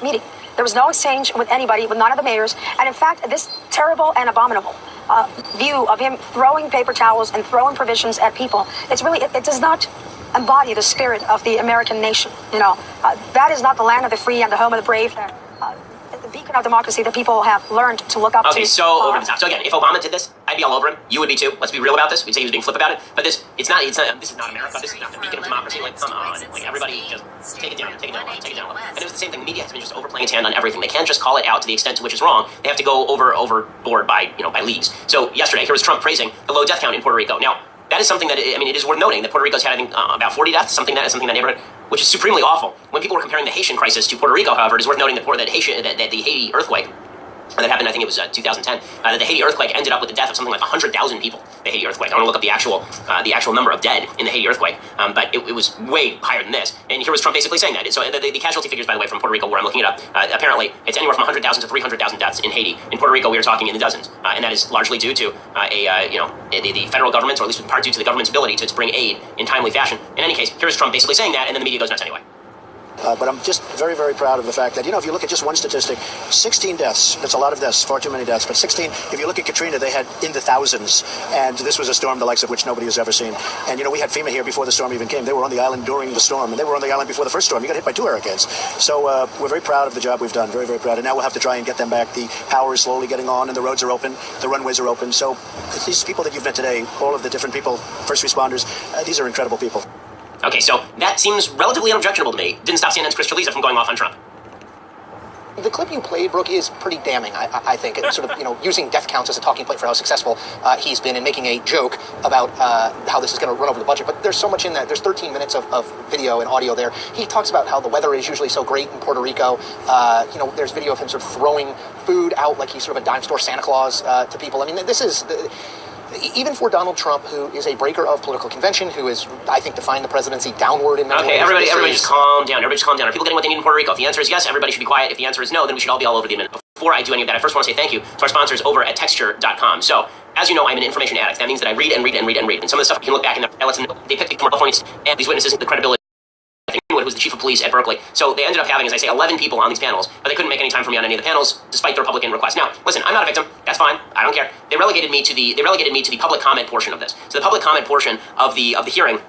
meeting. There was no exchange with anybody, with none of the mayors. And in fact, this terrible and abominable view of him throwing paper towels and throwing provisions at people, it does not embody the spirit of the American nation. That is not the land of the free and the home of the brave. The beacon of democracy that people have learned to look up to. Okay, so over the top. So again, if Obama did this, I'd be all over him. You would be too. Let's be real about this. We'd say he was being flip about it. But this is not America. This is not the beacon of democracy. Like, come on. Like, everybody just take it down. And it was the same thing. The media has been just overplaying its hand on everything. They can't just call it out to the extent to which it's wrong. They have to go overboard by leagues. So yesterday, here was Trump praising the low death count in Puerto Rico. Now, that is something that, it is worth noting that Puerto Rico's had, I think, about 40 deaths, something in that neighborhood, which is supremely awful. When people were comparing the Haitian crisis to Puerto Rico, however, it is worth noting that the Haiti earthquake that happened, I think it was 2010, that the Haiti earthquake ended up with the death of something like 100,000 people, the Haiti earthquake. I want to look up the actual number of dead in the Haiti earthquake, but it was way higher than this. And here was Trump basically saying that. So the casualty figures, by the way, from Puerto Rico, where I'm looking it up, apparently it's anywhere from 100,000 to 300,000 deaths in Haiti. In Puerto Rico, we are talking in the dozens, and that is largely due to the federal government, or at least in part due to the government's ability to bring aid in timely fashion. In any case, here's Trump basically saying that, and then the media goes nuts anyway. But I'm just very, very proud of the fact that, if you look at just one statistic, 16 deaths, that's a lot of deaths, far too many deaths, but 16, if you look at Katrina, they had in the thousands, and this was a storm the likes of which nobody has ever seen. And, we had FEMA here before the storm even came. They were on the island during the storm, and they were on the island before the first storm. You got hit by 2 hurricanes. So we're very proud of the job we've done, very, very proud. And now we'll have to try and get them back. The power is slowly getting on, and the roads are open, the runways are open. So these people that you've met today, all of the different people, first responders, these are incredible people. Okay, so that seems relatively unobjectionable to me. Didn't stop CNN's Chris Chaliza from going off on Trump. The clip you played, Brooke, is pretty damning, I think. It's sort of, using death counts as a talking point for how successful he's been in making a joke about how this is going to run over the budget. But there's so much in that. There's 13 minutes of video and audio there. He talks about how the weather is usually so great in Puerto Rico. There's video of him sort of throwing food out like he's sort of a dime store Santa Claus to people. I mean, this is... Even for Donald Trump, who is a breaker of political convention, who is, I think, defying the presidency downward in many ways. Okay, everybody just calm down. Are people getting what they need in Puerto Rico? If the answer is yes, everybody should be quiet. If the answer is no, then we should all be all over the internet. Before I do any of that, I first want to say thank you to our sponsors over at texture.com. So, as you know, I'm an information addict. That means that I read and read and read and read. And some of the stuff you can look back and they picked from California and these witnesses the credibility. Who was the chief of police at Berkeley. So they ended up having, as I say, 11 people on these panels, but they couldn't make any time for me on any of the panels, despite the Republican request. Now, listen, I'm not a victim. That's fine. I don't care. They relegated me to the public comment portion of this. So the public comment portion of the hearing,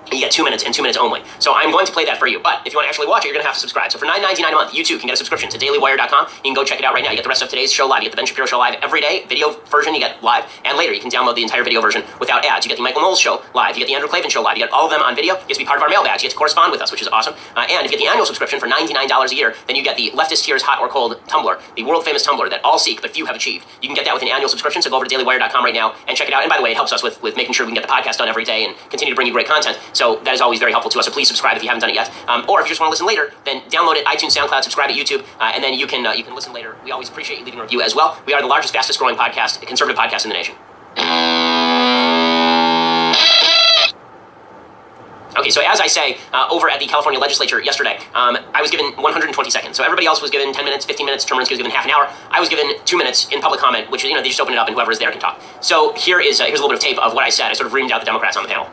you get 2 minutes and 2 minutes only. So I'm going to play that for you. But if you want to actually watch it, you're going to have to subscribe. So for $9.99 a month, you too can get a subscription to dailywire.com. You can go check it out right now. You get the rest of today's show live. You get the Ben Shapiro show live every day. Video version you get live. And later you can download the entire video version without ads. You get the Michael Knowles show live. You get the Andrew Klavan show live. You get all of them on video. You get to be part of our mailbags. You get to correspond with us, which is awesome. And if you get the annual subscription for $99 a year, then you get the Leftist Tears Hot or Cold Tumblr, the world famous Tumblr that all seek but few have achieved. You can get that with an annual subscription. So go over to dailywire.com right now and check it out. And by the way, it helps us with making sure we can get the podcast done every day and continue to bring you great content. So that is always very helpful to us, so please subscribe if you haven't done it yet. Or if you just want to listen later, then download it, iTunes, SoundCloud, subscribe at YouTube, and then you can listen later. We always appreciate you leaving a review as well. We are the largest, fastest growing podcast, conservative podcast in the nation. Okay, so as I say, over at the California legislature yesterday, I was given 120 seconds. So everybody else was given 10 minutes, 15 minutes, Term Rinsky was given half an hour. I was given 2 minutes in public comment, which, they just open it up and whoever is there can talk. So here's a little bit of tape of what I said. I sort of reamed out the Democrats on the panel.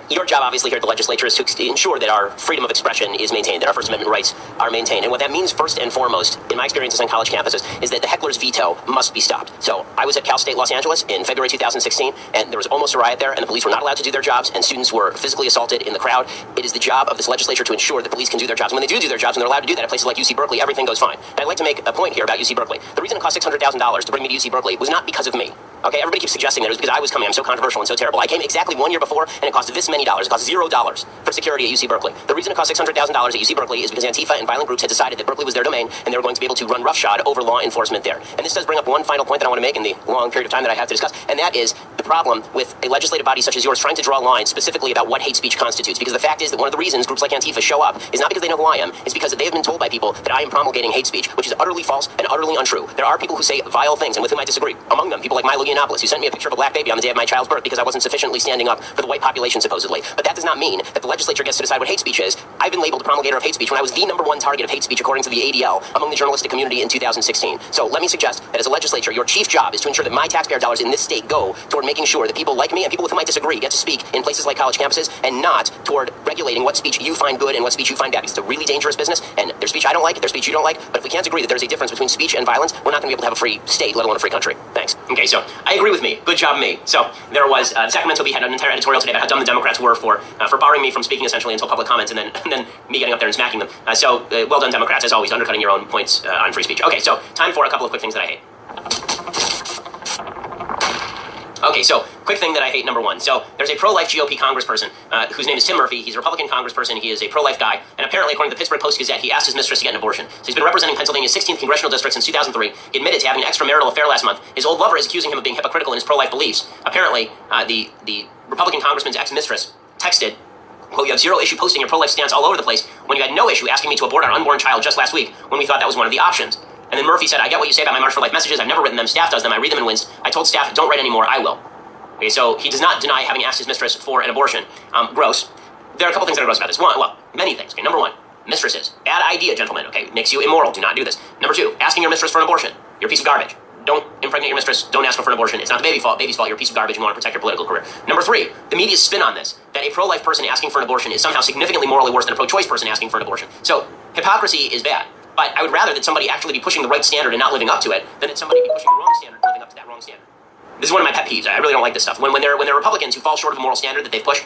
Your job, obviously, here at the legislature is to ensure that our freedom of expression is maintained, that our First Amendment rights are maintained. And what that means, first and foremost, in my experiences on college campuses, is that the heckler's veto must be stopped. So I was at Cal State Los Angeles in February 2016, and there was almost a riot there, and the police were not allowed to do their jobs, and students were physically assaulted in the crowd. It is the job of this legislature to ensure that police can do their jobs. And when they do their jobs, and they're allowed to do that at places like UC Berkeley, everything goes fine. And I'd like to make a point here about UC Berkeley. The reason it cost $600,000 to bring me to UC Berkeley was not because of me. Okay, everybody keeps suggesting that it was because I was coming. I'm so controversial and so terrible. I came exactly 1 year before, and it cost this many dollars. It cost $0 for security at UC Berkeley. The reason it cost $600,000 at UC Berkeley is because Antifa and violent groups had decided that Berkeley was their domain, and they were going to be able to run roughshod over law enforcement there. And this does bring up one final point that I want to make in the long period of time that I have to discuss, and that is the problem with a legislative body such as yours trying to draw lines specifically about what hate speech constitutes. Because the fact is that one of the reasons groups like Antifa show up is not because they know who I am, it's because they have been told by people that I am promulgating hate speech, which is utterly false and utterly untrue. There are people who say vile things and with whom I disagree. Among them, people like Milo Yiannopoulos, who sent me a picture of a black baby on the day of my child's birth because I wasn't sufficiently standing up for the white population, supposedly. But that does not mean that the legislature gets to decide what hate speech is. I've been labeled a promulgator of hate speech when I was the #1 target of hate speech according to the ADL among the journalistic community in 2016. So let me suggest that as a legislature, your chief job is to ensure that my taxpayer dollars in this state go toward making sure that people like me and people with whom I disagree get to speak in places like college campuses, and not toward regulating what speech you find good and what speech you find bad, because it's a really dangerous business, and there's speech I don't like, there's speech you don't like, but if we can't agree that there's a difference between speech and violence, we're not going to be able to have a free state, let alone a free country. Thanks. Okay, so I agree with me. Good job, me. So there was, the Sacramento Bee had an entire editorial today about how dumb the Democrats were for barring me from speaking essentially until public comments, and then me getting up there and smacking them. Well done, Democrats, as always, undercutting your own points on free speech. Okay, so time for a couple of quick things that I hate. Okay, so quick thing that I hate, number one. So there's a pro-life GOP congressperson whose name is Tim Murphy. He's a Republican congressperson. He is a pro-life guy. And apparently, according to the Pittsburgh Post-Gazette, he asked his mistress to get an abortion. So he's been representing Pennsylvania's 16th congressional district since 2003. He admitted to having an extramarital affair last month. His old lover is accusing him of being hypocritical in his pro-life beliefs. Apparently, the Republican congressman's ex-mistress texted, quote, "You have zero issue posting your pro-life stance all over the place when you had no issue asking me to abort our unborn child just last week when we thought that was one of the options." And then Murphy said, "I get what you say about my March for Life messages. I've never written them. Staff does them. I read them and wince. I told staff, don't write anymore. I will." Okay, so he does not deny having asked his mistress for an abortion. Gross. There are a couple things that are gross about this. One, well, many things. Okay, number one, mistresses. Bad idea, gentlemen. Okay, makes you immoral. Do not do this. Number two, asking your mistress for an abortion. You're a piece of garbage. Don't impregnate your mistress. Don't ask her for an abortion. It's not the baby's fault. You're a piece of garbage and you want to protect your political career. Number three, the media's spin on this, that a pro-life person asking for an abortion is somehow significantly morally worse than a pro-choice person asking for an abortion. So hypocrisy is bad. But I would rather that somebody actually be pushing the right standard and not living up to it than that somebody be pushing the wrong standard and living up to that wrong standard. This is one of my pet peeves. I really don't like this stuff. When there are Republicans who fall short of the moral standard that they push,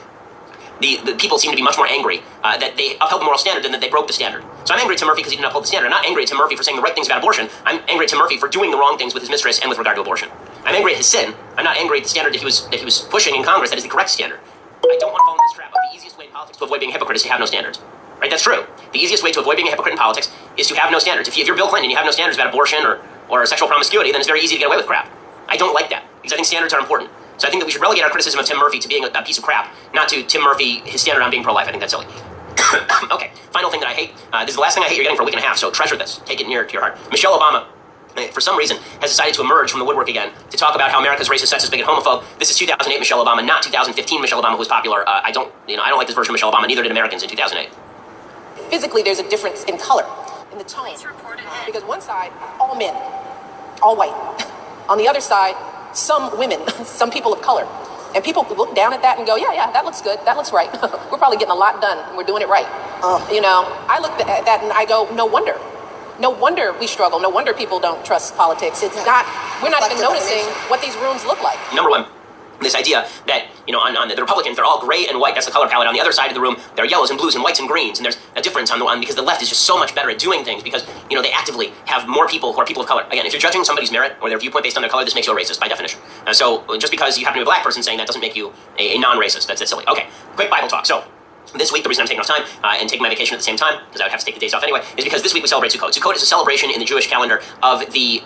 the people seem to be much more angry that they upheld the moral standard than that they broke the standard. So I'm angry at Tim Murphy because he didn't uphold the standard. I'm not angry at Tim Murphy for saying the right things about abortion. I'm angry at Tim Murphy for doing the wrong things with his mistress and with regard to abortion. I'm angry at his sin. I'm not angry at the standard that he was pushing in Congress that is the correct standard. I don't want to fall into this trap of the easiest way in politics to avoid being a hypocrite is to have no standards. Right? That's true. The easiest way to avoid being a hypocrite in politics is to have no standards. If you're Bill Clinton and you have no standards about abortion or sexual promiscuity, then it's very easy to get away with crap. I don't like that because I think standards are important. So I think that we should relegate our criticism of Tim Murphy to being a piece of crap, not to Tim Murphy, his standard on being pro-life. I think that's silly. Okay, final thing that I hate. This is the last thing I hate you're getting for a week and a half, so treasure this. Take it near to your heart. Michelle Obama, for some reason, has decided to emerge from the woodwork again to talk about how America's racist, sexist, bigot, homophobe. This is 2008 Michelle Obama, not 2015 Michelle Obama, who was popular. I don't like this version of Michelle Obama. Neither did Americans in 2008. Physically, there's a difference in color, in the tone. Because one side, all men, all white. On the other side, some women, some people of color. And people look down at that and go, yeah, that looks good. That looks right. We're probably getting a lot done and we're doing it right. I look at that and I go, no wonder. No wonder we struggle. No wonder people don't trust politics. We're not even noticing what these rooms look like. Number one, this idea that, on the Republicans, they're all gray and white. That's the color palette. On the other side of the room, there are yellows and blues and whites and greens. And there's a difference on the one because the left is just so much better at doing things because, they actively have more people who are people of color. Again, if you're judging somebody's merit or their viewpoint based on their color, this makes you a racist by definition. So just because you happen to be a black person saying that doesn't make you a non-racist. That's silly. Okay, quick Bible talk. So this week, the reason I'm taking off time and taking my vacation at the same time, because I would have to take the days off anyway, is because this week we celebrate Sukkot. Sukkot is a celebration in the Jewish calendar of the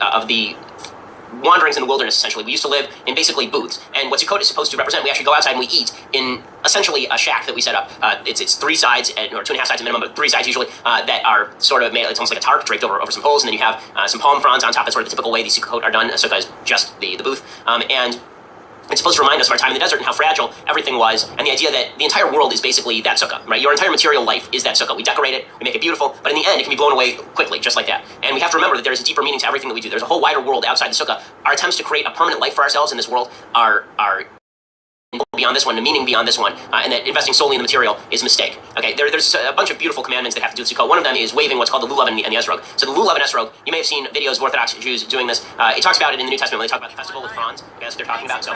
wanderings in the wilderness, essentially. We used to live in basically booths. And what Sukkot is supposed to represent, we actually go outside and we eat in essentially a shack that we set up. It's 3 sides, or 2.5 sides minimum, but 3 sides usually, that are sort of made, it's almost like a tarp draped over some poles, and then you have some palm fronds on top. That's sort of the typical way these Sukkot are done. Sukkot is just the booth. And it's supposed to remind us of our time in the desert and how fragile everything was, and the idea that the entire world is basically that sukkah, right? Your entire material life is that sukkah. We decorate it, we make it beautiful, but in the end, it can be blown away quickly, just like that. And we have to remember that there is a deeper meaning to everything that we do. There's a whole wider world outside the sukkah. Our attempts to create a permanent life for ourselves in this world are beyond this one, the meaning beyond this one, and that investing solely in the material is a mistake. Okay, there's a bunch of beautiful commandments that have to do with Sukkot. One of them is waving what's called the lulav and the esrog. So the lulav and esrog, you may have seen videos of Orthodox Jews doing this. It talks about it in the New Testament when they talk about the festival with fronds. Okay, that's what they're talking about. So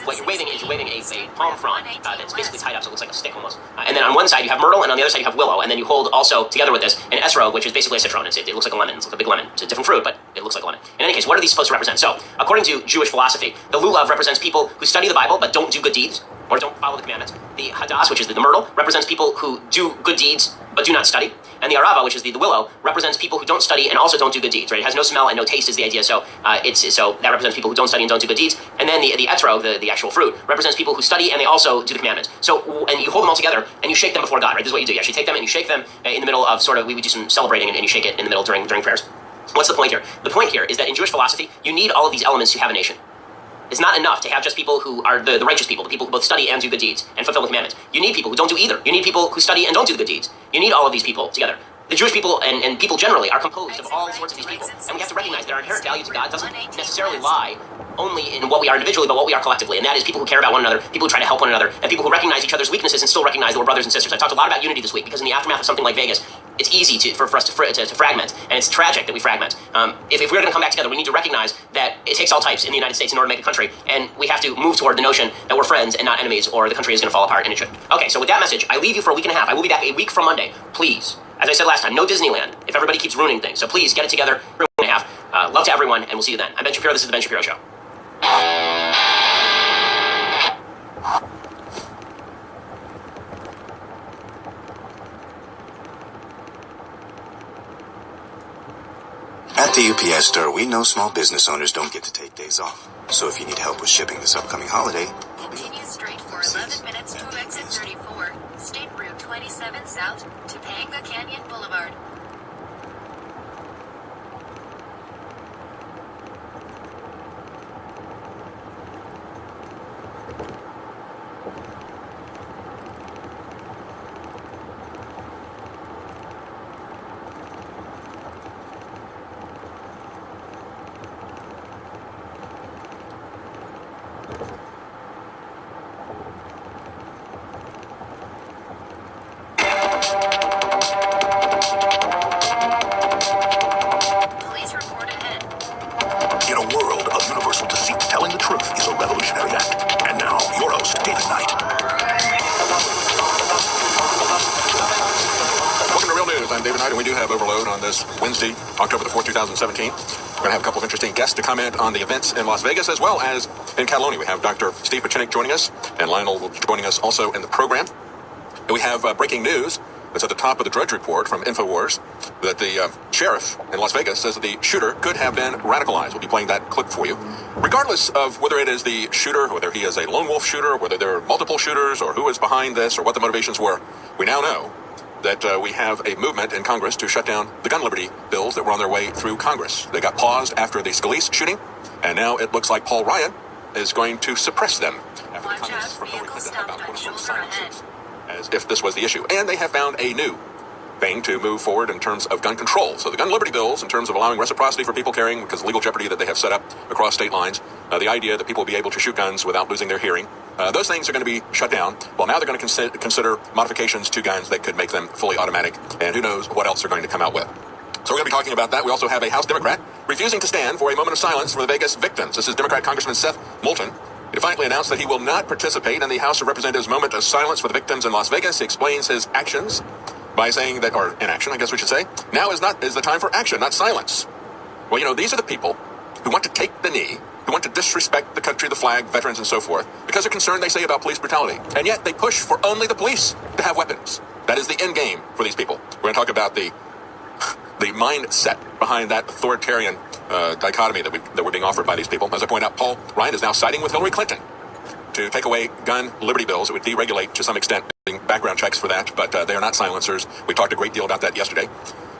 what you're waving is you're waving a palm frond that's basically tied up, so it looks like a stick almost. And then on one side you have myrtle, and on the other side you have willow, and then you hold also together with this an esrog, which is basically a citron. It looks like a lemon. It's like a big lemon. It's a different fruit, but it looks like a lemon. In any case, what are these supposed to represent? So according to Jewish philosophy, the lulav represents people who study the Bible but don't do good deeds, or don't follow the commandments. The hadass, which is the myrtle, represents people who do good deeds but do not study. And the arava, which is the willow, represents people who don't study and also don't do good deeds, right? It has no smell and no taste is the idea, so so that represents people who don't study and don't do good deeds. And then the etrog, the actual fruit, represents people who study and they also do the commandments. So, and you hold them all together and you shake them before God, right? This is what you do. You actually take them and you shake them in the middle of we would do some celebrating and you shake it in the middle during prayers. What's the point here? The point here is that in Jewish philosophy, you need all of these elements to have a nation. It's not enough to have just people who are the righteous people, the people who both study and do good deeds and fulfill the commandments. You need people who don't do either. You need people who study and don't do the good deeds. You need all of these people together. The Jewish people and people generally are composed of all sorts of these people. And we have to recognize that our inherent value to God doesn't necessarily lie only in what we are individually, but what we are collectively. And that is people who care about one another, people who try to help one another, and people who recognize each other's weaknesses and still recognize that we're brothers and sisters. I've talked a lot about unity this week because in the aftermath of something like Vegas, it's easy for us to fragment, and it's tragic that we fragment. If we're going to come back together, we need to recognize that it takes all types in the United States in order to make a country, and we have to move toward the notion that we're friends and not enemies, or the country is going to fall apart, and it should. Okay, so with that message, I leave you for a week and a half. I will be back a week from Monday. Please, as I said last time, no Disneyland if everybody keeps ruining things. So please get it together for a week and a half. Love to everyone, and we'll see you then. I'm Ben Shapiro. This is The Ben Shapiro Show. At the UPS store, we know small business owners don't get to take days off. So if you need help with shipping this upcoming holiday, continue straight for 11 minutes to exit 34, State Route 27 South, Topanga Canyon Boulevard. Police report ahead. In a world of universal deceit, telling the truth is a revolutionary act. And now, your host, David Knight. Welcome to Real News. I'm David Knight, and we do have Overload on this Wednesday, October the 4th, 2017. We're going to have a couple of interesting guests to comment on the events in Las Vegas as well as in Catalonia. We have Dr. Steve Pachinik joining us, and Lionel will be joining us also in the program. And we have breaking news that's at the top of the Drudge Report from InfoWars that the sheriff in Las Vegas says that the shooter could have been radicalized. We'll be playing that clip for you. Regardless of whether it is the shooter, whether he is a lone wolf shooter, whether there are multiple shooters, or who is behind this, or what the motivations were, we now know that we have a movement in Congress to shut down the gun liberty bills that were on their way through Congress. They got paused after the Scalise shooting, and now it looks like Paul Ryan is going to suppress them after the comments from Hillary Clinton about quote-unquote silences, as if this was the issue. And they have found a new thing to move forward in terms of gun control. So the gun liberty bills, in terms of allowing reciprocity for people carrying, because of legal jeopardy that they have set up across state lines, the idea that people will be able to shoot guns without losing their hearing, those things are going to be shut down. Well, now they're going to consider modifications to guns that could make them fully automatic, and who knows what else they're going to come out with. So we're going to be talking about that. We also have a House Democrat refusing to stand for a moment of silence for the Vegas victims. This is Democrat Congressman Seth Moulton. He defiantly announced that he will not participate in the House of Representatives' moment of silence for the victims in Las Vegas. He explains his actions by saying that, or inaction, I guess we should say, now is the time for action, not silence. Well, you know, these are the people who want to take the knee, who want to disrespect the country, the flag, veterans, and so forth, because they're concerned, they say, about police brutality. And yet they push for only the police to have weapons. That is the end game for these people. We're going to talk about the mindset behind that authoritarian dichotomy that we're being offered by these people. As I point out, Paul Ryan is now siding with Hillary Clinton to take away gun liberty bills. It would deregulate to some extent background checks for that, but they are not silencers. We talked a great deal about that yesterday.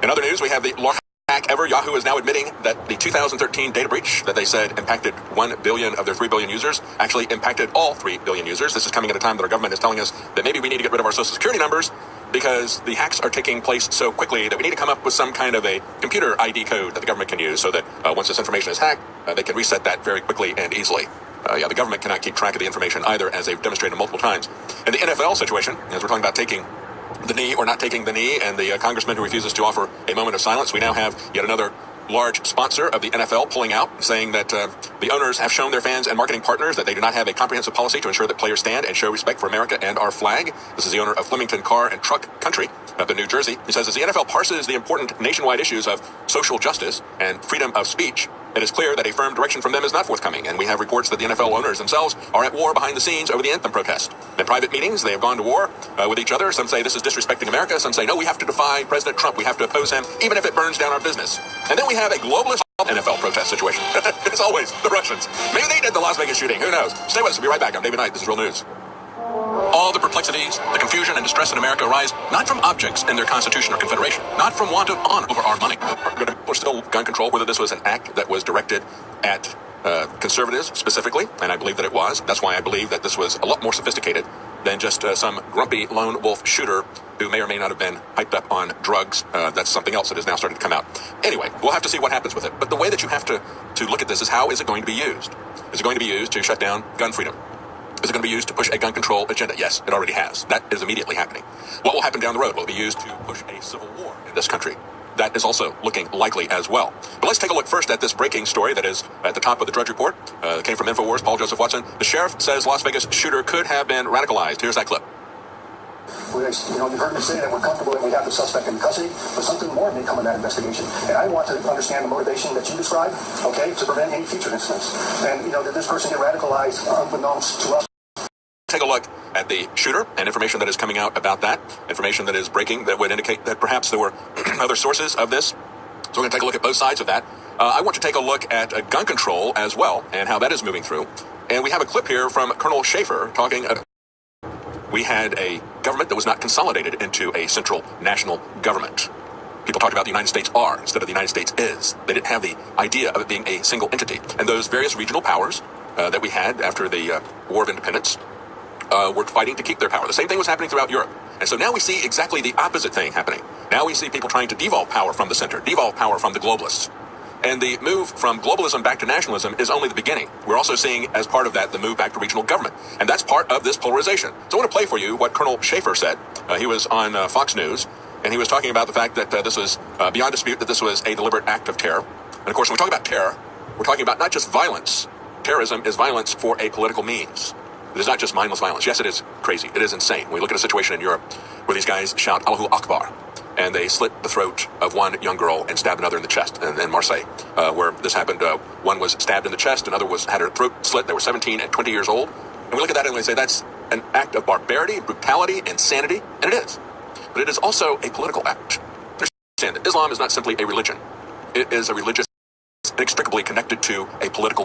In other news, we have the largest hack ever. Yahoo is now admitting that the 2013 data breach that they said impacted 1 billion of their 3 billion users actually impacted all 3 billion users. This is coming at a time that our government is telling us that maybe we need to get rid of our social security numbers because the hacks are taking place so quickly that we need to come up with some kind of a computer ID code that the government can use so that once this information is hacked, they can reset that very quickly and easily. The government cannot keep track of the information either, as they've demonstrated multiple times. In the NFL situation, as we're talking about taking the knee or not taking the knee, and the congressman who refuses to offer a moment of silence, we now have yet another large sponsor of the NFL pulling out, saying that the owners have shown their fans and marketing partners that they do not have a comprehensive policy to ensure that players stand and show respect for America and our flag. This is the owner of Flemington Car and Truck Country up in New Jersey. He says, as the NFL parses the important nationwide issues of social justice and freedom of speech, it is clear that a firm direction from them is not forthcoming, and we have reports that the NFL owners themselves are at war behind the scenes over the anthem protest. In private meetings, they have gone to war with each other. Some say this is disrespecting America. Some say, no, we have to defy President Trump. We have to oppose him, even if it burns down our business. And then we have a globalist NFL protest situation. It's always the Russians. Maybe they did the Las Vegas shooting. Who knows? Stay with us. We'll be right back. I'm David Knight. This is Real News. All the perplexities, the confusion, and distress in America arise not from objects in their Constitution or Confederation, not from want of honor over our money. People are still gun control, whether this was an act that was directed at conservatives specifically, and I believe that it was. That's why I believe that this was a lot more sophisticated than just some grumpy lone wolf shooter who may or may not have been hyped up on drugs. That's something else that is now starting to come out. Anyway, we'll have to see what happens with it. But the way that you have to look at this is, how is it going to be used? Is it going to be used to shut down gun freedom? Is it going to be used to push a gun control agenda? Yes, it already has. That is immediately happening. What will happen down the road? Will it be used to push a civil war in this country? That is also looking likely as well. But let's take a look first at this breaking story that is at the top of the Drudge Report. It came from InfoWars, Paul Joseph Watson. The sheriff says Las Vegas shooter could have been radicalized. Here's that clip. You've heard me say that we're comfortable that we have the suspect in custody, but something more may come in that investigation. And I want to understand the motivation that you described, okay, to prevent any future incidents. And, did this person get radicalized unbeknownst to us? Take a look at the shooter and information that is coming out about that, information that is breaking that would indicate that perhaps there were other sources of this. So we're going to take a look at both sides of that. I want to take a look at gun control as well and how that is moving through. And we have a clip here from Colonel Schaefer talking. We had a government that was not consolidated into a central national government. People talked about the United States are instead of the United States is. They didn't have the idea of it being a single entity. And those various regional powers that we had after the War of Independence were fighting to keep their power. The same thing was happening throughout Europe. And so now we see exactly the opposite thing happening. Now we see people trying to devolve power from the center, devolve power from the globalists. And the move from globalism back to nationalism is only the beginning. We're also seeing, as part of that, the move back to regional government. And that's part of this polarization. So I want to play for you what Colonel Schaefer said. He was on Fox News, and he was talking about the fact that this was beyond dispute, that this was a deliberate act of terror. And of course, when we talk about terror, we're talking about not just violence. Terrorism is violence for a political means. It is not just mindless violence. Yes, it is crazy. It is insane. We look at a situation in Europe where these guys shout Allahu Akbar, and they slit the throat of one young girl and stab another in the chest. In Marseille, where this happened, one was stabbed in the chest, another had her throat slit. They were 17 and 20 years old. And we look at that and we say that's an act of barbarity, brutality, insanity, and it is. But it is also a political act. Understand that Islam is not simply a religion. It is a religious inextricably connected to a political